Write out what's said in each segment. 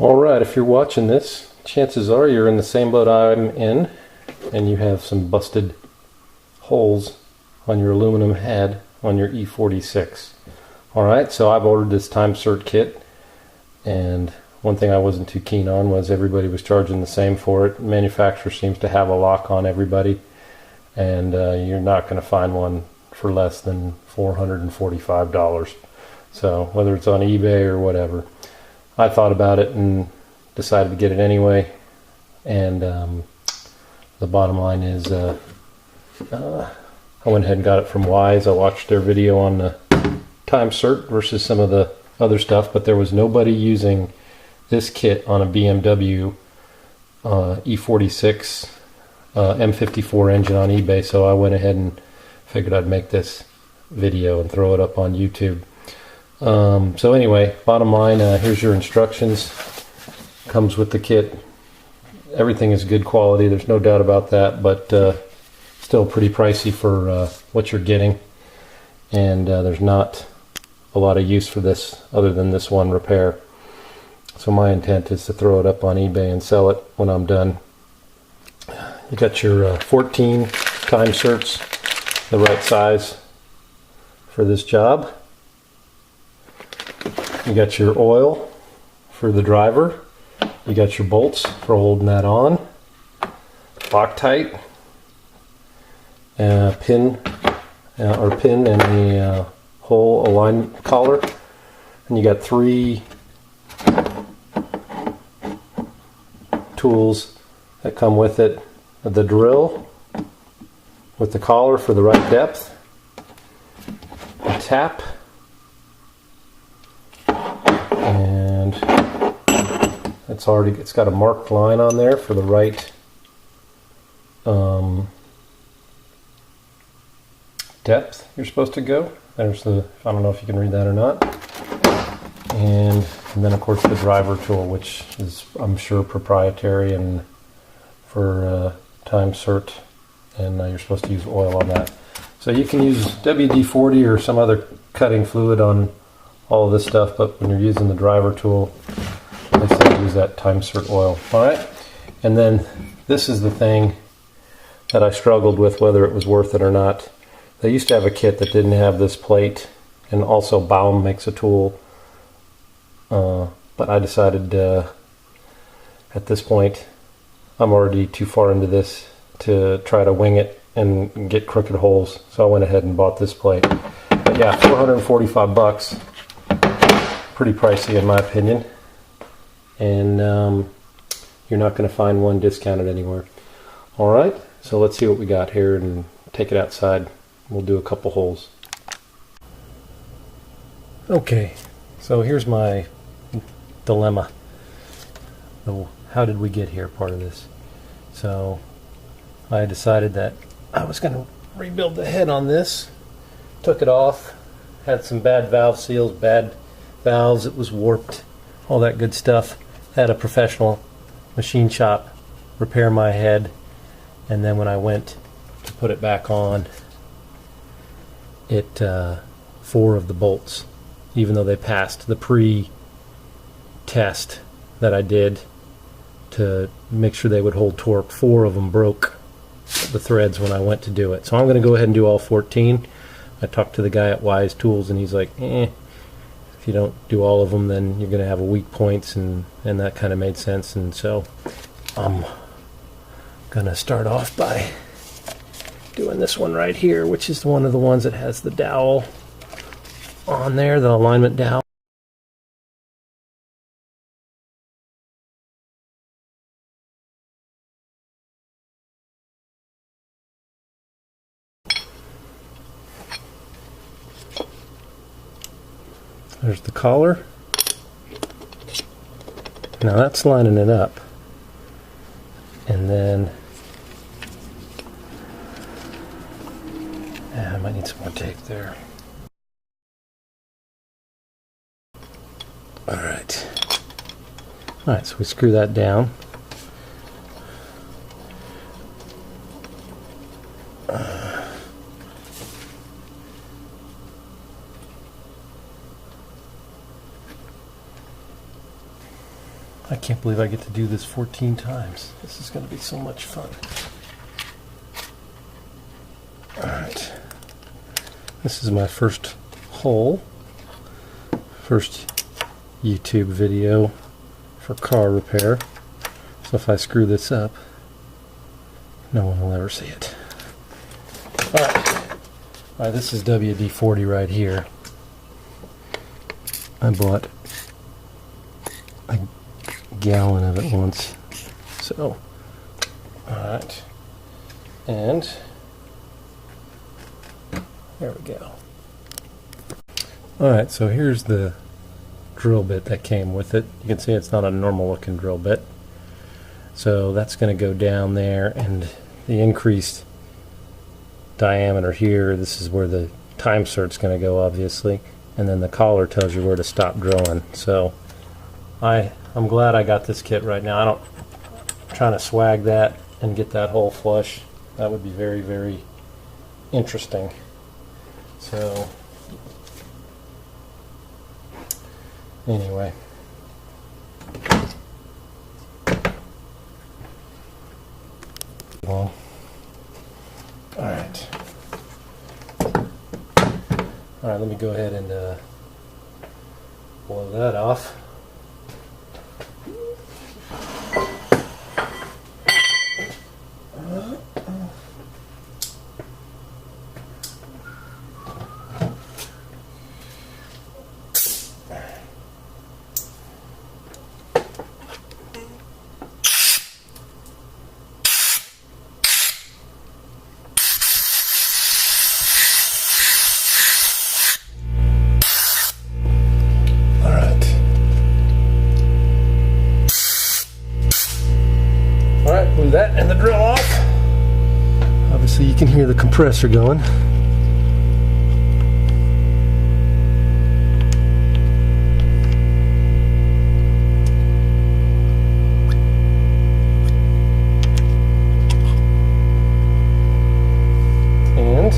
Alright, if you're watching this, chances are you're in the same boat I'm in, and you have some busted holes on your aluminum head on your E46. Alright, so I've ordered this Time Sert kit, and one thing I wasn't too keen on was everybody was charging the same for it. The manufacturer seems to have a lock on everybody, and you're not going to find one for less than $445. So whether it's on eBay or whatever. I thought about it and decided to get it anyway, and the bottom line is I went ahead and got it from Wise. I watched their video on the Time Sert versus some of the other stuff, but there was nobody using this kit on a BMW E46 M54 engine on eBay, so I went ahead and figured I'd make this video and throw it up on YouTube. So anyway, bottom line, here's your instructions. Comes with the kit. Everything is good quality, there's no doubt about that, but still pretty pricey for what you're getting, and there's not a lot of use for this other than this one repair. So my intent is to throw it up on eBay and sell it when I'm done. You got your 14 Time Serts, the right size for this job. You got your oil for the driver. You got your bolts for holding that on. Loctite, pin and the hole alignment collar. And you got 3 tools that come with it. The drill with the collar for the right depth. The tap. And it's got a marked line on there for the right depth you're supposed to go. There's the, I don't know if you can read that or not. And then of course the driver tool, which is I'm sure proprietary and for Time Sert, and you're supposed to use oil on that. So you can use WD-40 or some other cutting fluid on all of this stuff, but when you're using the driver tool, I say use that Time Sert oil. Alright, and then this is the thing that I struggled with whether it was worth it or not. They used to have a kit that didn't have this plate, and also Baum makes a tool, but I decided at this point I'm already too far into this to try to wing it and get crooked holes, so I went ahead and bought this plate. But yeah, 445 bucks. Pretty pricey in my opinion, and you're not going to find one discounted anywhere. Alright, so let's see what we got here and take it outside. We'll do a couple holes. Okay, so here's my dilemma. How did we get here part of this? So I decided that I was going to rebuild the head on this. Took it off, had some bad valve seals, bad valves, it was warped, all that good stuff. Had a professional machine shop repair my head, and then when I went to put it back on, it 4 of the bolts, even though they passed the pre-test that I did to make sure they would hold torque, 4 of them broke the threads when I went to do it. So I'm going to go ahead and do all 14. I talked to the guy at Wise Tools, and he's like, if you don't do all of them, then you're going to have a weak points, and that kind of made sense. And so I'm going to start off by doing this one right here, which is one of the ones that has the dowel on there, the alignment dowel. There's the collar. Now that's lining it up. And then I might need some more tape there. Alright. Alright, so we screw that down. I can't believe I get to do this 14 times. This is going to be so much fun. Alright. This is my first hole. First YouTube video for car repair. So if I screw this up, no one will ever see it. Alright, this is WD-40 right here. I bought a gallon of it once. So, alright. And there we go. Alright, so here's the drill bit that came with it. You can see it's not a normal looking drill bit. So that's going to go down there, and the increased diameter here, this is where the Time Sert's going to go, obviously, and then the collar tells you where to stop drilling. So I'm glad I got this kit right now. I'm trying to swag that and get that hole flush. That would be very, very interesting. So anyway, all right, let me go ahead and blow that off. Blew that and the drill off. Obviously you can hear the compressor going. And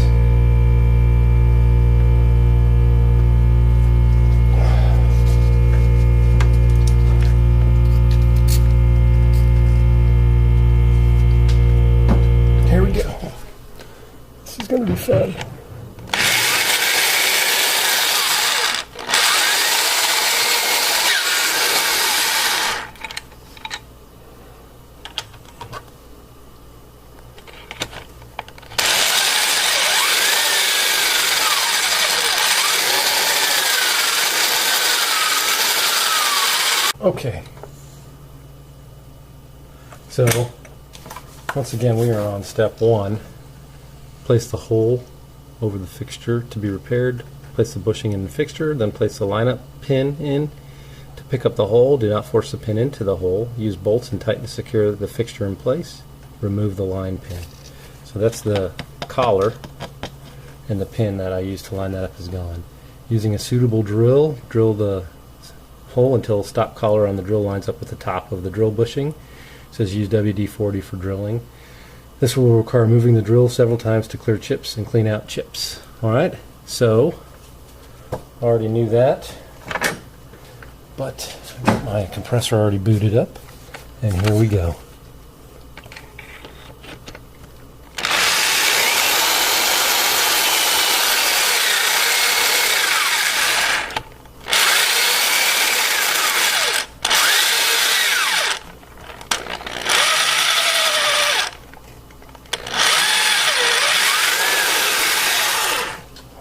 it's going to be fun. Okay. So, once again, we are on step one. Place the hole over the fixture to be repaired. Place the bushing in the fixture, then place the lineup pin in. To pick up the hole, do not force the pin into the hole. Use bolts and tighten to secure the fixture in place. Remove the line pin. So that's the collar, and the pin that I used to line that up is gone. Using a suitable drill, drill the hole until stop collar on the drill lines up with the top of the drill bushing. It says use WD-40 for drilling. This will require moving the drill several times to clear chips and clean out chips. Alright, so I already knew that, but I got my compressor already booted up, and here we go.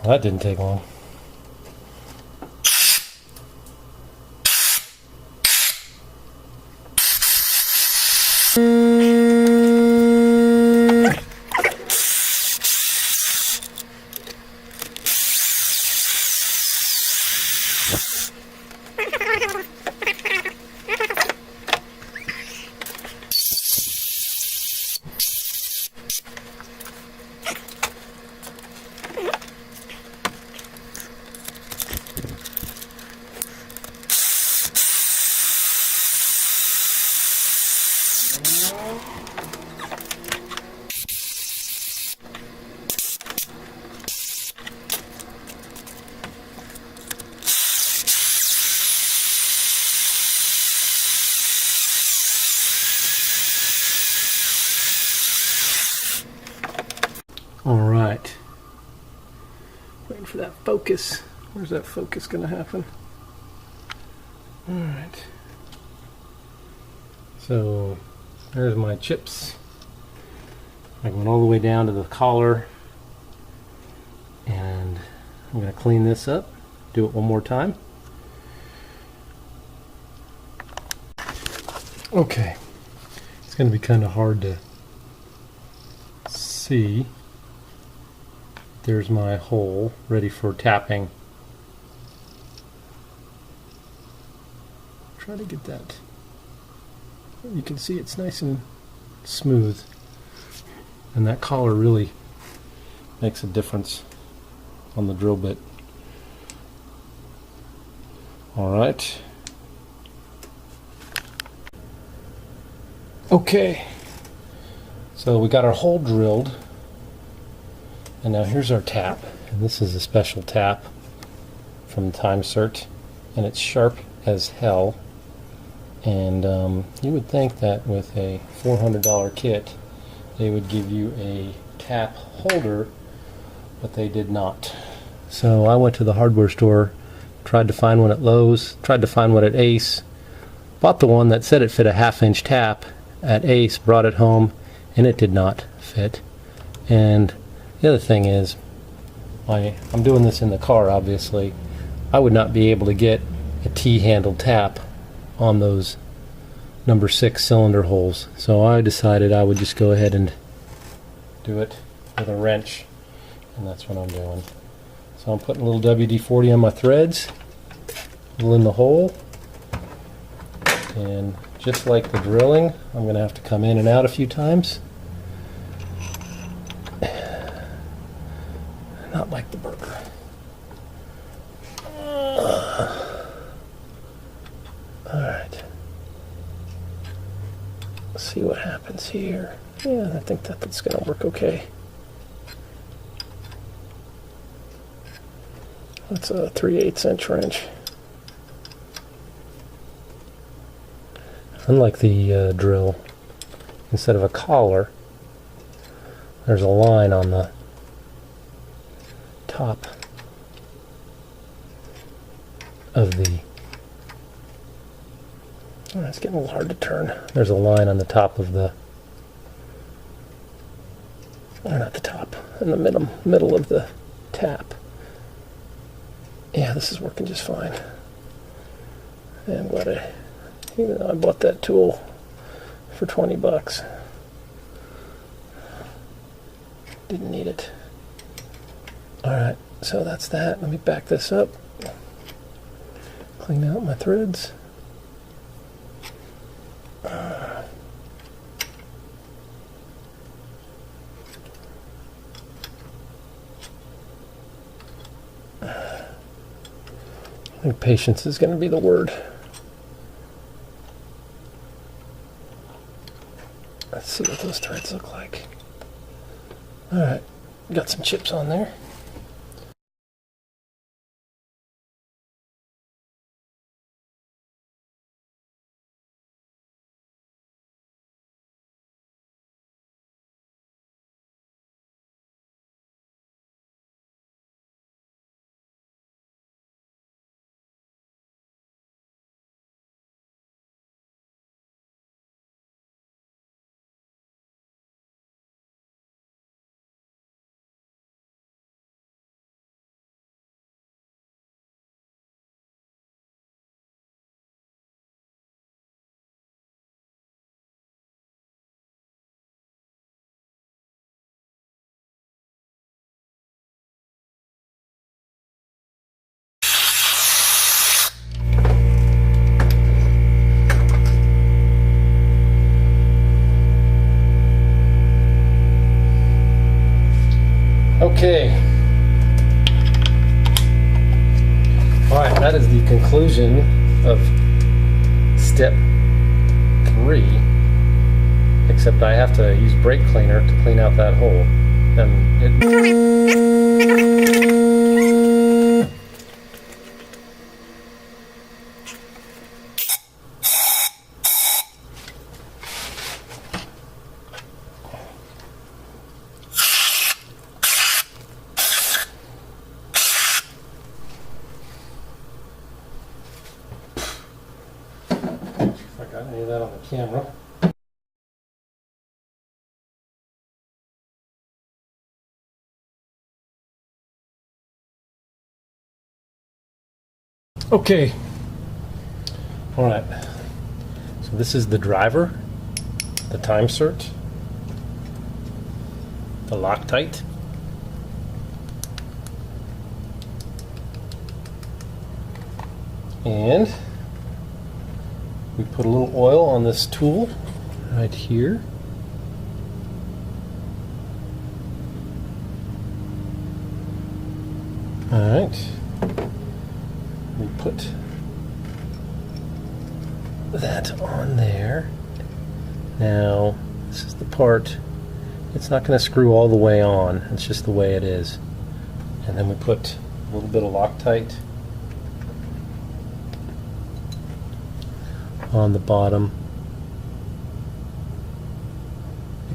That didn't take long. focus. Where's that focus going to happen? Alright. So there's my chips. I went all the way down to the collar, and I'm going to clean this up, do it one more time. Okay, it's going to be kind of hard to see. There's my hole ready for tapping. Try to get that. You can see it's nice and smooth, and that collar really makes a difference on the drill bit. Alright. Okay, so we got our hole drilled, and now here's our tap, and this is a special tap from Time Sert, and it's sharp as hell. And you would think that with a $400 kit they would give you a tap holder, but they did not. So I went to the hardware store, tried to find one at Lowe's, tried to find one at Ace, bought the one that said it fit a 1/2-inch tap at Ace, brought it home, and it did not fit. And the other thing is, I'm doing this in the car, obviously. I would not be able to get a T-handled tap on those number 6 cylinder holes, so I decided I would just go ahead and do it with a wrench, and that's what I'm doing. So I'm putting a little WD-40 on my threads, a little in the hole, and just like the drilling, I'm going to have to come in and out a few times. Not like the burger. Alright. Let's see what happens here. Yeah, I think that's going to work okay. That's a 3/8 inch wrench. Unlike the drill, instead of a collar, there's a line on the top of the... Oh, it's getting a little hard to turn. There's a line on the top of the... Or not the top, in the middle of the tap. Yeah, this is working just fine. And what I bought that tool for 20 bucks. Didn't need it. Alright, so that's that. Let me back this up. Clean out my threads. I think patience is going to be the word. Let's see what those threads look like. Alright, got some chips on there. Okay. Alright, that is the conclusion of step 3. Except I have to use brake cleaner to clean out that hole. any of that on the camera. Okay. All right. So this is the driver, the Time Sert, the Loctite, and we put a little oil on this tool right here. All right. We put that on there. Now, this is the part, it's not going to screw all the way on, it's just the way it is. And then we put a little bit of Loctite on the bottom,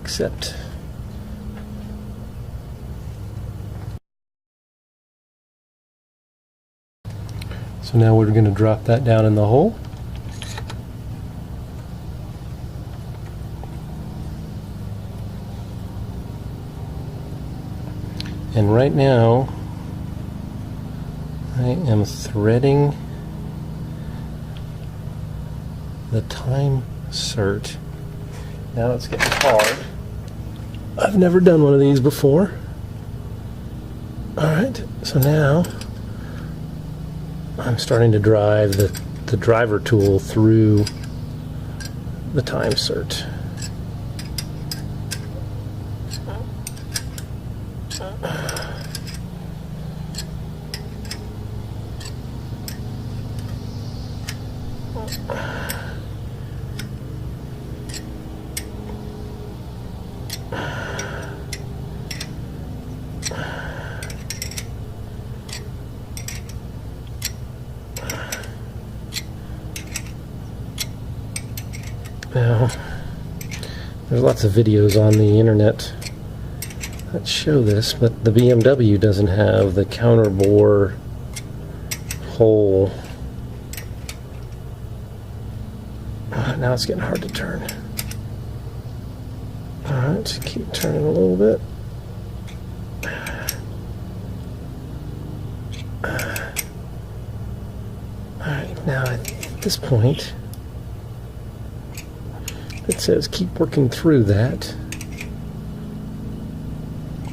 except so now we're going to drop that down in the hole. And right now I am threading the Time Sert. Now it's getting hard. I've never done one of these before. Alright, so now I'm starting to drive the driver tool through the Time Sert. Now, there's lots of videos on the internet that show this, but the BMW doesn't have the counter bore hole. Now it's getting hard to turn. Alright, keep turning a little bit. Alright, now at this point, it says keep working through that,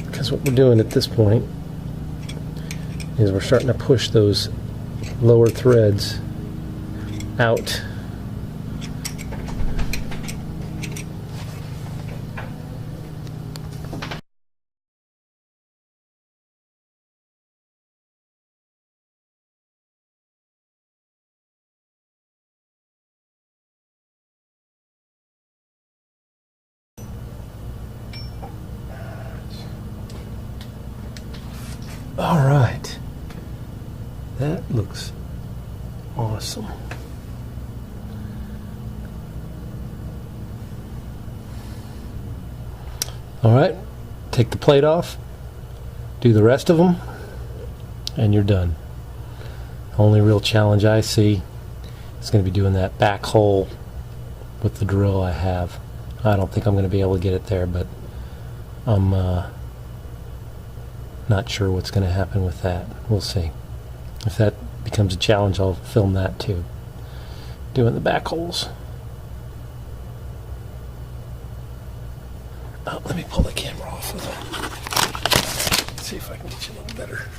because what we're doing at this point is we're starting to push those lower threads out. All right, that looks awesome. All right, take the plate off, do the rest of them, and you're done. Only real challenge I see is going to be doing that back hole with the drill I have. I don't think I'm going to be able to get it there, but I'm not sure what's going to happen with that. We'll see. If that becomes a challenge, I'll film that too. Doing the back holes. Oh, let me pull the camera off of it. Let's see if I can get you a little better.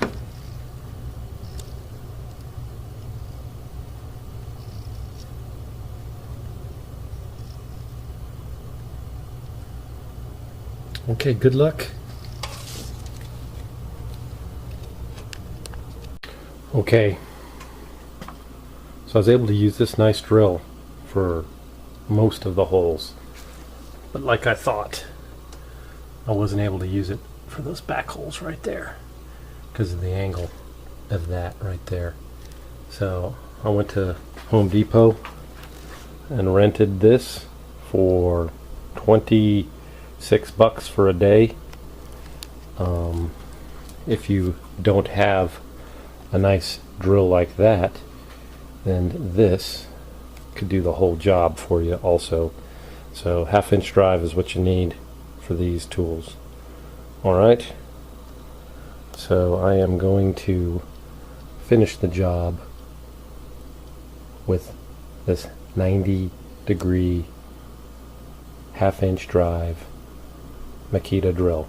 Okay, good luck. Okay, so I was able to use this nice drill for most of the holes, but like I thought, I wasn't able to use it for those back holes right there because of the angle of that right there. So I went to Home Depot and rented this for 26 bucks for a day. If you don't have a nice drill like that, then this could do the whole job for you also. So 1/2 inch drive is what you need for these tools. Alright, so I am going to finish the job with this 90-degree 1/2 inch drive Makita drill.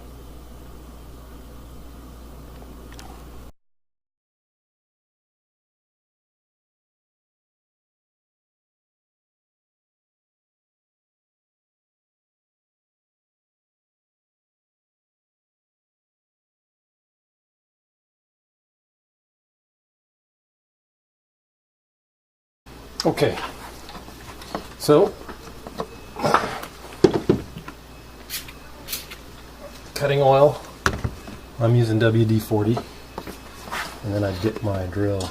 Okay, so cutting oil, I'm using WD-40, and then I dip my drill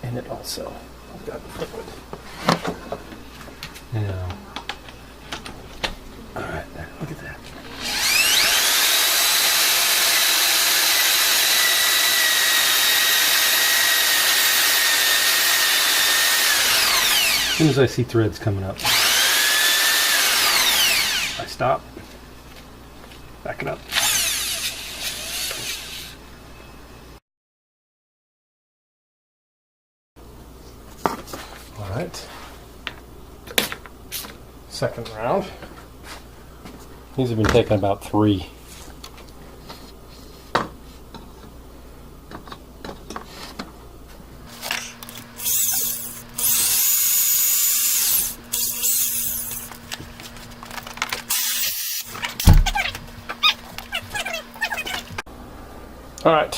in it also. I've got liquid. Now, alright, look at that. As soon as I see threads coming up, I stop, back it up. All right, second round. These have been taking about 3. All right,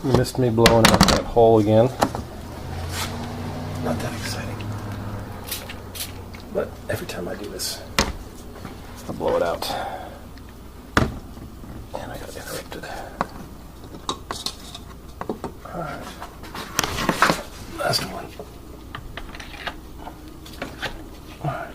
you missed me blowing out that hole again. Not that exciting, but every time I do this, I blow it out, and I got interrupted. All right, last one. All right.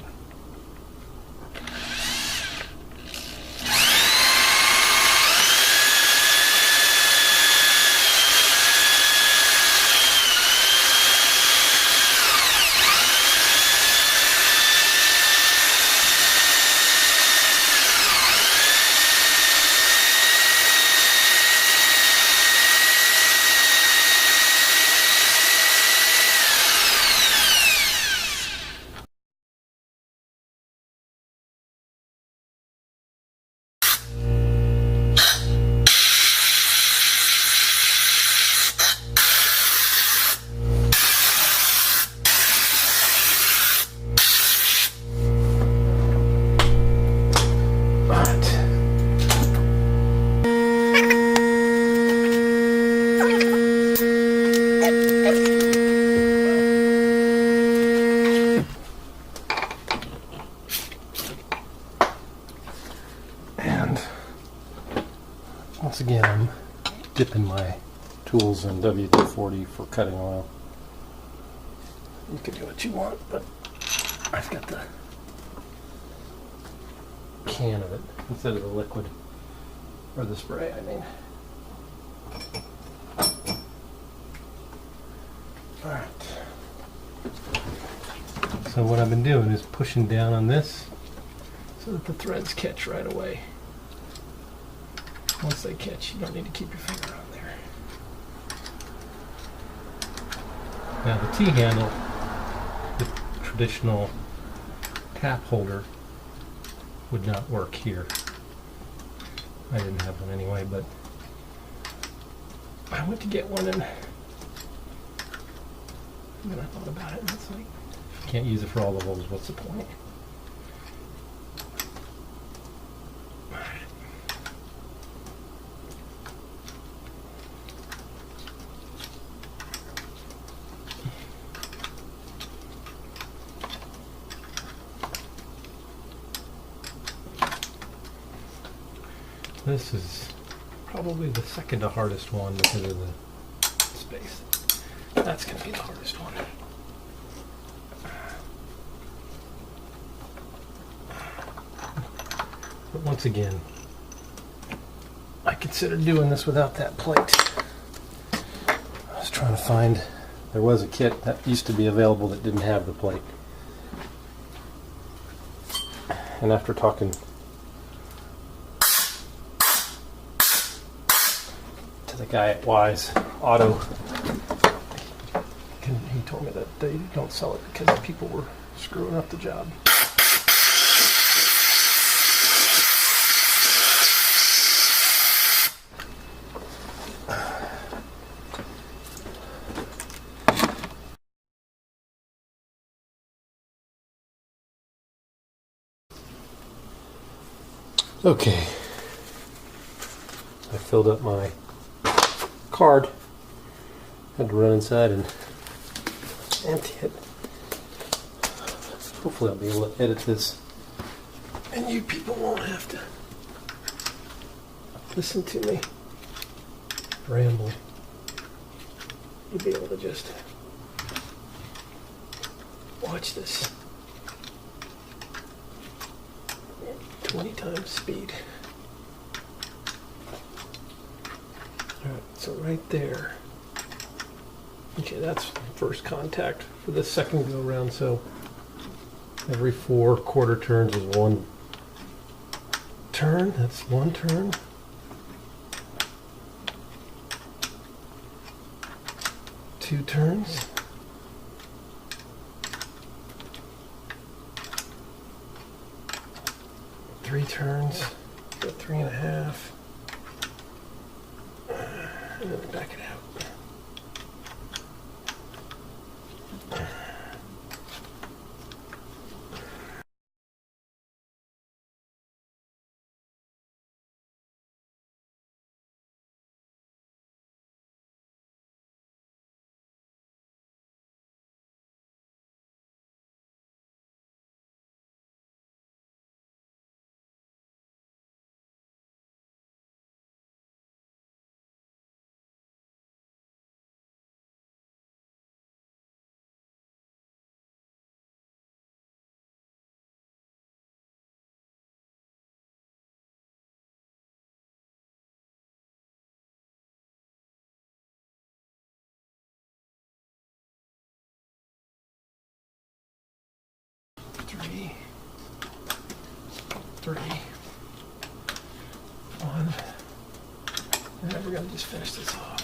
And once again, I'm dipping my tools in WD-40 for cutting oil. You can do what you want, but I've got the can of it instead of the liquid, or the spray, I mean. Alright. So what I've been doing is pushing down on this so that the threads catch right away. Once they catch, you don't need to keep your finger on there. Now the T-handle, the traditional tap holder, would not work here. I didn't have one anyway, but I went to get one, and then I thought about it, and it's like, if you can't use it for all the holes, what's the point? This is probably the second to hardest one because of the space. That's going to be the hardest one. But once again, I considered doing this without that plate. I was trying to find, there was a kit that used to be available that didn't have the plate. And after talking to the guy at Wise Auto, he told me that they don't sell it because people were screwing up the job. Okay, I filled up my card. Had to run inside and empty it. Hopefully I'll be able to edit this and you people won't have to listen to me ramble. You'll be able to just watch this 20 times speed. Alright, so right there. Okay, that's first contact for the second go around, so every 4 quarter turns is 1 turn. That's 1 turn. Two turns. Three turns. So 3.5. And then back it out. Three, 1. And we're going to just finish this off.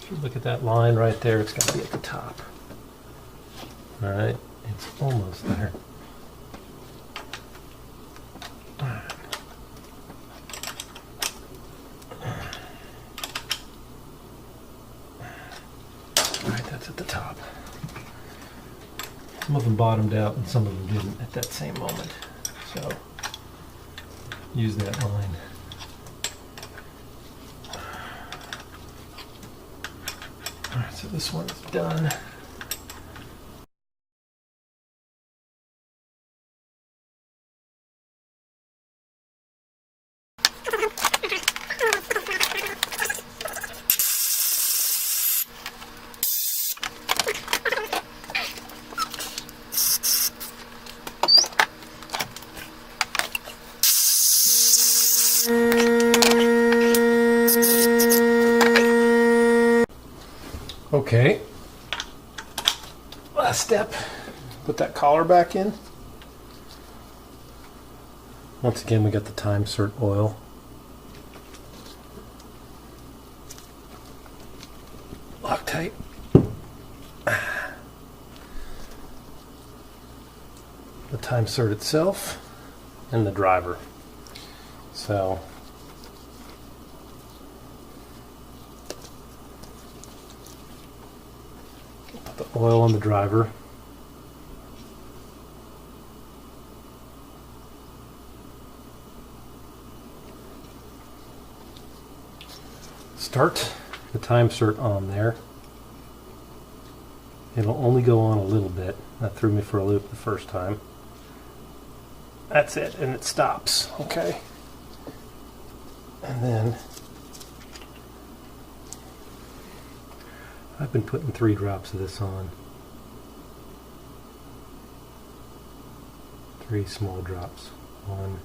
If you look at that line right there, it's got to be at the top. Alright, it's almost there. Alright, that's at the top. Some of them bottomed out and some of them didn't at that same moment. So, use that line. Alright, so this one's done. Okay, last step, put that collar back in. Once again, we got the Time Sert oil. Loctite. The Time Sert itself and the driver. So put the oil on the driver. Start the Time Sert on there. It'll only go on a little bit. That threw me for a loop the first time. That's it, and it stops, okay? And then I've been putting 3 drops of this on. 3 small drops. 1.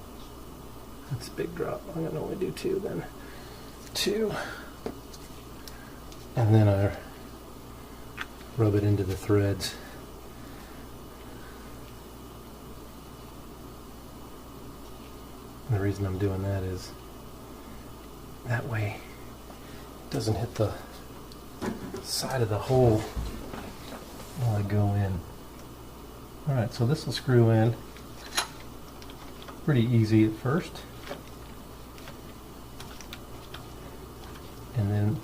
That's a big drop. I'm going to only do 2 then. 2. And then I rub it into the threads. And the reason I'm doing that is that way it doesn't hit the side of the hole while I go in. Alright, so this will screw in pretty easy at first. And then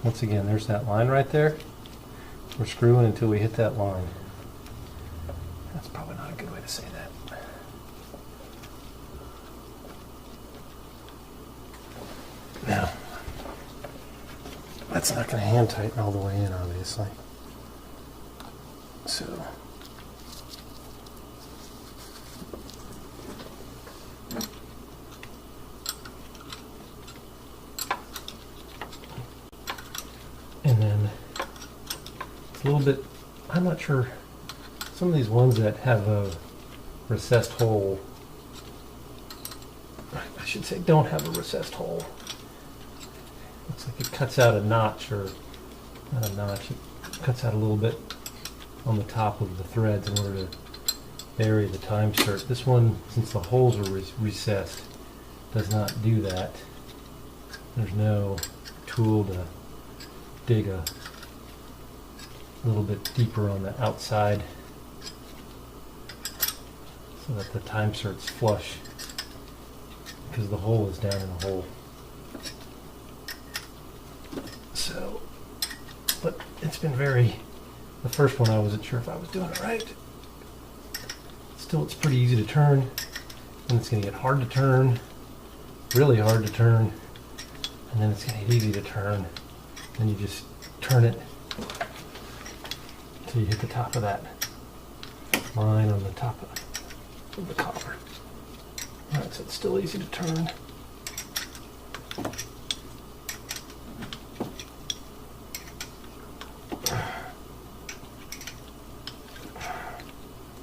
once again, there's that line right there. We're screwing until we hit that line. That's probably not a good way to say that. Now, that's not going to hand tighten all the way in, obviously. So, and then it's a little bit, I'm not sure, some of these ones that have a recessed hole, I should say don't have a recessed hole. Looks like it cuts out a notch, or not a notch, it cuts out a little bit on the top of the threads in order to bury the Time Sert. This one, since the holes are recessed, does not do that. There's no tool to dig a little bit deeper on the outside so that the Time Sert's flush, because the hole is down in the hole. So, but it's been the first one I wasn't sure if I was doing it right. Still, it's pretty easy to turn, and it's going to get hard to turn, really hard to turn, and then it's going to get easy to turn. Then you just turn it until you hit the top of that line on the top of the collar. Alright, so it's still easy to turn.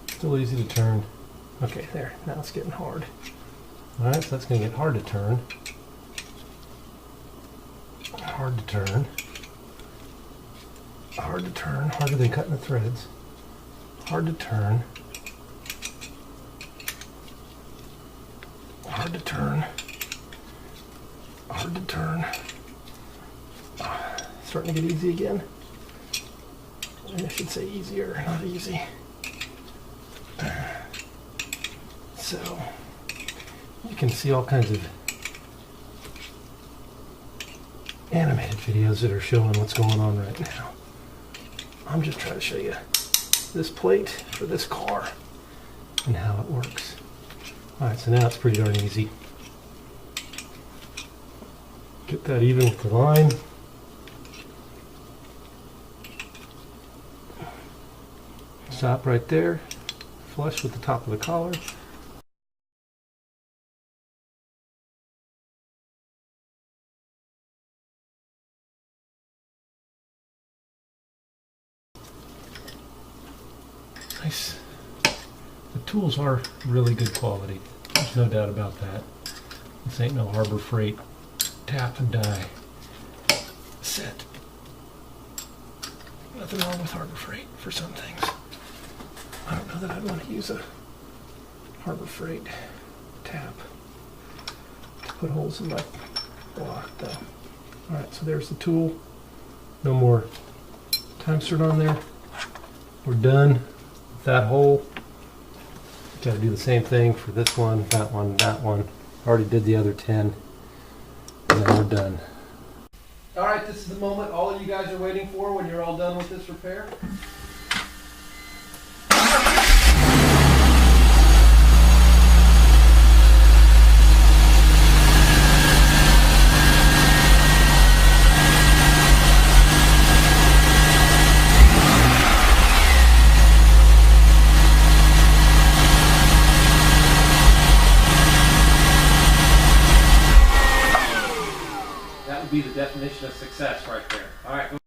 Still easy to turn. Okay, there. Now it's getting hard. Alright, so that's going to get hard to turn. Hard to turn. Hard to turn. Harder than cutting the threads. Hard to turn. Hard to turn. Hard to turn. Starting to get easy again. I should say easier, not easy. So, you can see all kinds of animated videos that are showing what's going on right now. I'm just trying to show you this plate for this car and how it works. Alright, so now it's pretty darn easy. Get that even with the line. Stop right there, flush with the top of the collar. Nice. The tools are really good quality. There's no doubt about that. This ain't no Harbor Freight tap and die set. Nothing wrong with Harbor Freight for some things. I don't know that I'd want to use a Harbor Freight tap to put holes in my block though. Alright, so there's the tool. No more Time Sert on there. We're done with that hole. Got to do the same thing for this one, that one, that one. Already did the other 10. And then we're done. Alright, this is the moment all of you guys are waiting for when you're all done with this repair. Be the definition of success right there. All right.